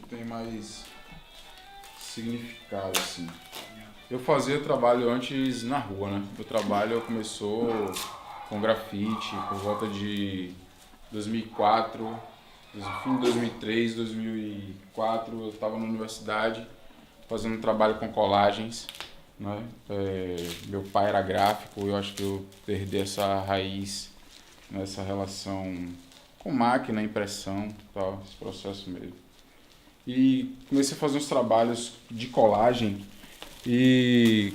tem mais significado, assim. Eu fazia trabalho antes na rua, né? Meu trabalho começou com grafite por volta de 2004, fim de 2003, 2004, eu estava na universidade fazendo um trabalho com colagens, né? Meu pai era gráfico, eu acho que eu perdi essa raiz, né? Essa relação com máquina, impressão, tal, esse processo mesmo. E comecei a fazer uns trabalhos de colagem e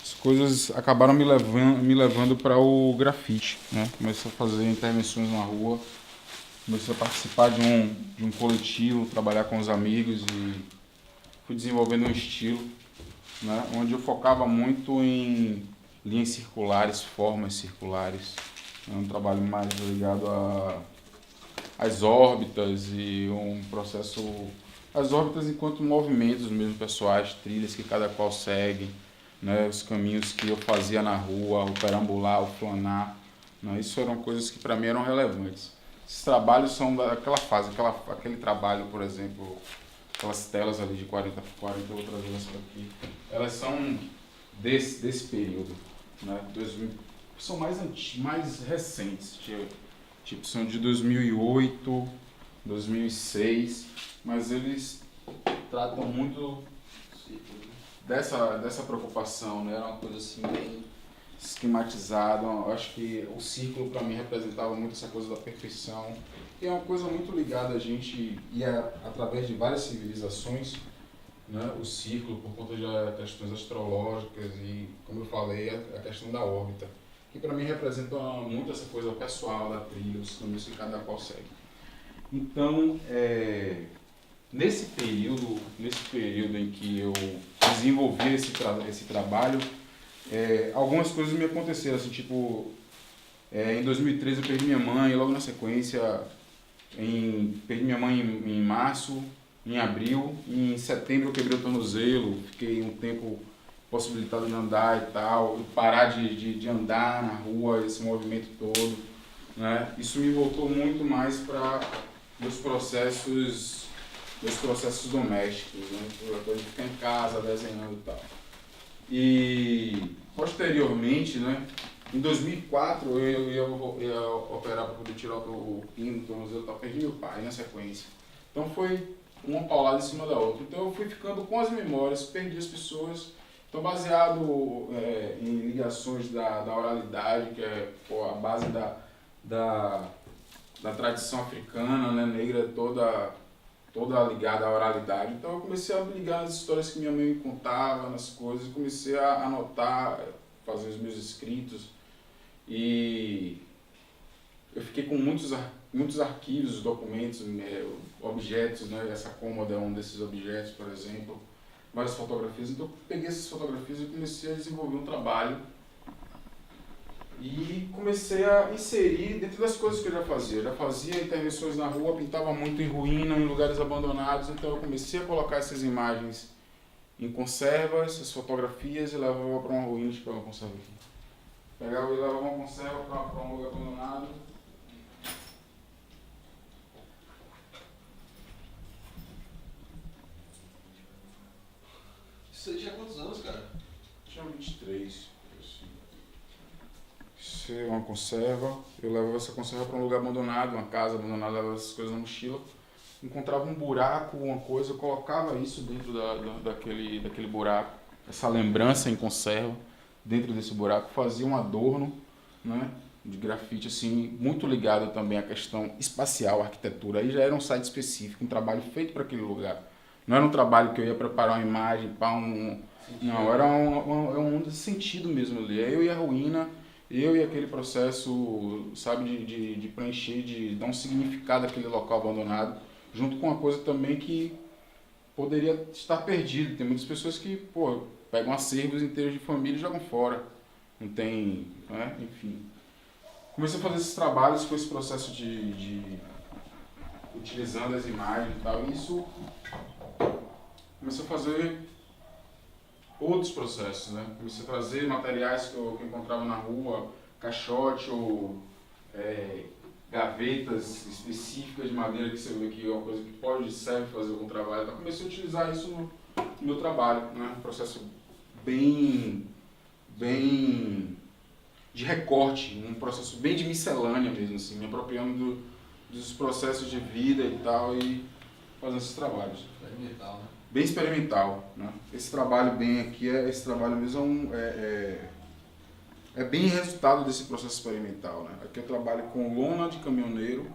as coisas acabaram me levando para o grafite, né? Comecei a fazer intervenções na rua, comecei a participar de um coletivo, trabalhar com os amigos e fui desenvolvendo um estilo, né? Onde eu focava muito em linhas circulares, formas circulares. É um trabalho mais ligado às órbitas e um processo... As órbitas enquanto movimentos mesmo pessoais, trilhas que cada qual segue, né? Os caminhos que eu fazia na rua, o perambular, o flanar, né? Isso eram coisas que para mim eram relevantes. Esses trabalhos são daquela fase, aquele trabalho, por exemplo, aquelas telas ali de 40 por 40, outras delas aqui, elas são desse período, né? 2000, são mais recentes, tipo, são de 2008, 2006, mas eles tratam muito dessa preocupação, né? Era uma coisa assim bem esquematizada. Eu acho que o círculo para mim representava muito essa coisa da perfeição, e é uma coisa muito ligada a gente ia através de várias civilizações, né? O círculo por conta de questões astrológicas e, como eu falei, a questão da órbita, que para mim representa muito essa coisa pessoal da trilha, os caminhos que cada qual segue. Então, nesse período em que eu desenvolvi esse trabalho, algumas coisas me aconteceram, assim, tipo, em 2013 eu perdi minha mãe, logo na sequência, perdi minha mãe em março, em abril, em setembro eu quebrei o tornozelo, fiquei um tempo possibilitado de andar e tal, parar de andar na rua, esse movimento todo, né? Isso me voltou muito mais para meus processos domésticos, né? A coisa de ficar em casa, desenhando e tal. E posteriormente, né, em 2004 eu ia operar para poder tirar o pino do tornozelo e tal, perdi meu pai na sequência. Então foi uma paulada em cima da outra. Então eu fui ficando com as memórias, perdi as pessoas. Então, baseado em ligações da oralidade, que é a base da tradição africana, né, negra, toda ligada à oralidade. Então eu comecei a me ligar nas histórias que minha mãe me contava, nas coisas, comecei a anotar, fazer os meus escritos, e eu fiquei com muitos arquivos, documentos, objetos, né? Essa cômoda é um desses objetos, por exemplo, várias fotografias. Então eu peguei essas fotografias e comecei a desenvolver um trabalho e comecei a inserir dentro das coisas que eu já fazia. Eu já fazia intervenções na rua, pintava muito em ruína, em lugares abandonados, então eu comecei a colocar essas imagens em conservas, essas fotografias, e levava para uma ruína. Deixa eu pegar uma conserva aqui. Pegava e levava uma conserva para um lugar abandonado. Você tinha quantos anos, cara? Tinha 23. Isso é uma conserva. Eu levava essa conserva para um lugar abandonado, uma casa abandonada, levava essas coisas na mochila. Encontrava um buraco, uma coisa, eu colocava isso dentro daquele buraco, essa lembrança em conserva dentro desse buraco, fazia um adorno, né, de grafite, assim, muito ligado também à questão espacial, arquitetura. Aí já era um site específico, um trabalho feito para aquele lugar. Não era um trabalho que eu ia preparar uma imagem para Não, era um sentido mesmo ali. Eu e a ruína, eu e aquele processo, sabe, de preencher, de dar um significado àquele local abandonado, junto com uma coisa também que poderia estar perdido. Tem muitas pessoas que, pegam acervos inteiros de família e jogam fora. Não tem, né? Enfim. Comecei a fazer esses trabalhos com esse processo de utilizando as imagens e tal, e isso comecei a fazer outros processos, né? Comecei a trazer materiais que eu encontrava na rua, caixote ou gavetas específicas de madeira que você vê que é uma coisa que pode serve fazer algum trabalho. Então comecei a utilizar isso no meu trabalho, né? Um processo bem de recorte, um processo bem de miscelânea mesmo, assim, me apropriando dos processos de vida e tal e fazendo esses trabalhos. Experimental, né? Bem experimental, né? Esse trabalho bem aqui, esse trabalho mesmo é bem resultado desse processo experimental, né? Aqui eu trabalho com lona de caminhoneiro,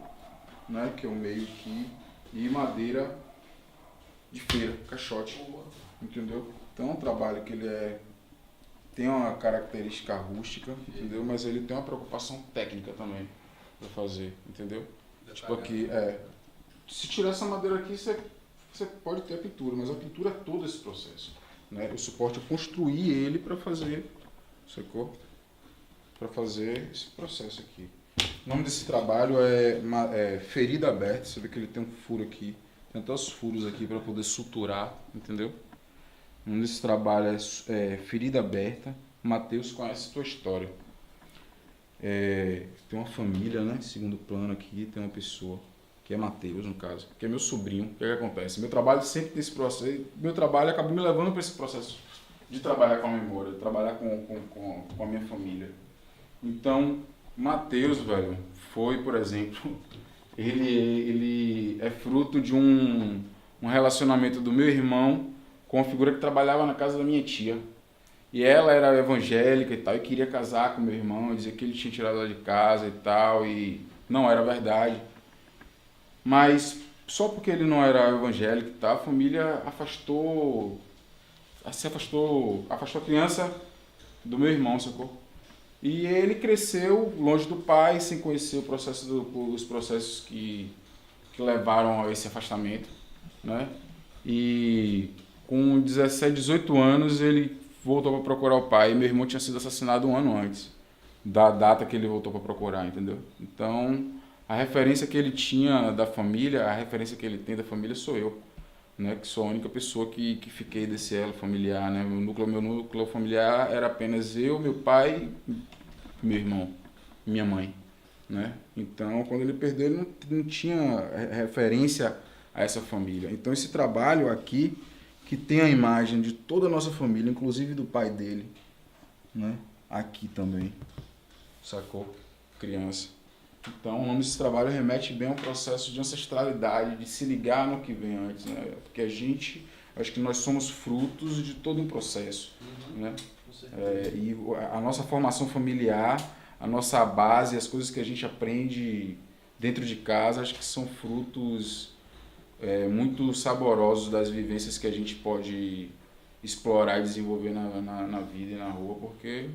né? Que é o meio aqui, e madeira de feira, caixote, entendeu? Então é um trabalho que ele tem uma característica rústica, entendeu? Mas ele tem uma preocupação técnica também para fazer, entendeu? Tipo aqui, se tirar essa madeira aqui, você pode ter a pintura, mas a pintura é todo esse processo, né? O suporte eu construí ele para fazer, sacou? Para fazer esse processo aqui. O nome desse trabalho é ferida aberta, você vê que ele tem um furo aqui, tem até os furos aqui para poder suturar, entendeu? O nome desse trabalho é Ferida Aberta. Matheus conhece a tua história. Tem uma família, né? Segundo plano aqui, tem uma pessoa, que é Matheus, no caso, que é meu sobrinho. O que acontece? Meu trabalho sempre tem esse processo. Meu trabalho acabou me levando para esse processo de trabalhar com a memória, de trabalhar com a minha família. Então, Matheus, velho, foi, por exemplo, ele é fruto de um relacionamento do meu irmão com uma figura que trabalhava na casa da minha tia. E ela era evangélica e tal, e queria casar com meu irmão, dizia que ele tinha tirado ela de casa e tal, e não era verdade. Mas só porque ele não era evangélico e tal, a família afastou a criança do meu irmão, sacou? E ele cresceu longe do pai, sem conhecer os processos que levaram a esse afastamento, né? E com 17, 18 anos, ele voltou para procurar o pai. E meu irmão tinha sido assassinado um ano antes da data que ele voltou para procurar, entendeu? Então, a referência que ele tinha da família, a referência que ele tem da família sou eu, né? Que sou a única pessoa que fiquei desse elo familiar, né? Meu núcleo familiar era apenas eu, meu pai, meu irmão, minha mãe, né? Então, quando ele perdeu, ele não tinha referência a essa família. Então, esse trabalho aqui, que tem a imagem de toda a nossa família, inclusive do pai dele, né? Aqui também, sacou? Criança. Então, o nome desse trabalho remete bem a um processo de ancestralidade, de se ligar no que vem antes, né? Porque acho que nós somos frutos de todo um processo, né? E a nossa formação familiar, a nossa base, as coisas que a gente aprende dentro de casa, acho que são frutos muito saborosos das vivências que a gente pode explorar e desenvolver na vida e na rua, porque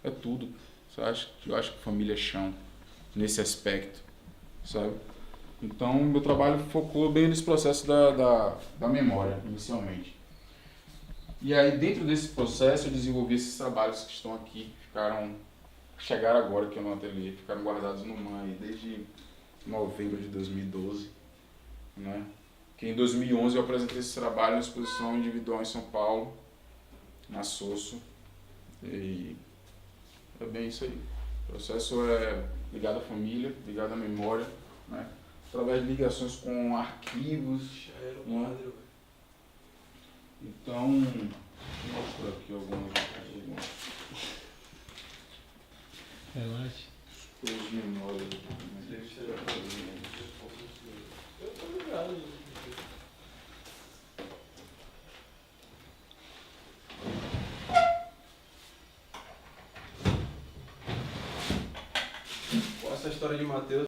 é tudo. Eu acho que família é chão nesse aspecto, sabe? Então, meu trabalho focou bem nesse processo da memória, inicialmente. E aí, dentro desse processo, eu desenvolvi esses trabalhos que estão aqui, chegaram agora aqui no ateliê, ficaram guardados no MAN desde novembro de 2012, né? Que em 2011 eu apresentei esse trabalho na exposição individual em São Paulo, na Sosso, e é bem isso aí. O processo é ligado à família, ligado à memória, né? Através de ligações com arquivos, né? Então, vou mostrar aqui algumas. Relaxe. Coisas de memória. Eu tô ligado. Essa história de Matheus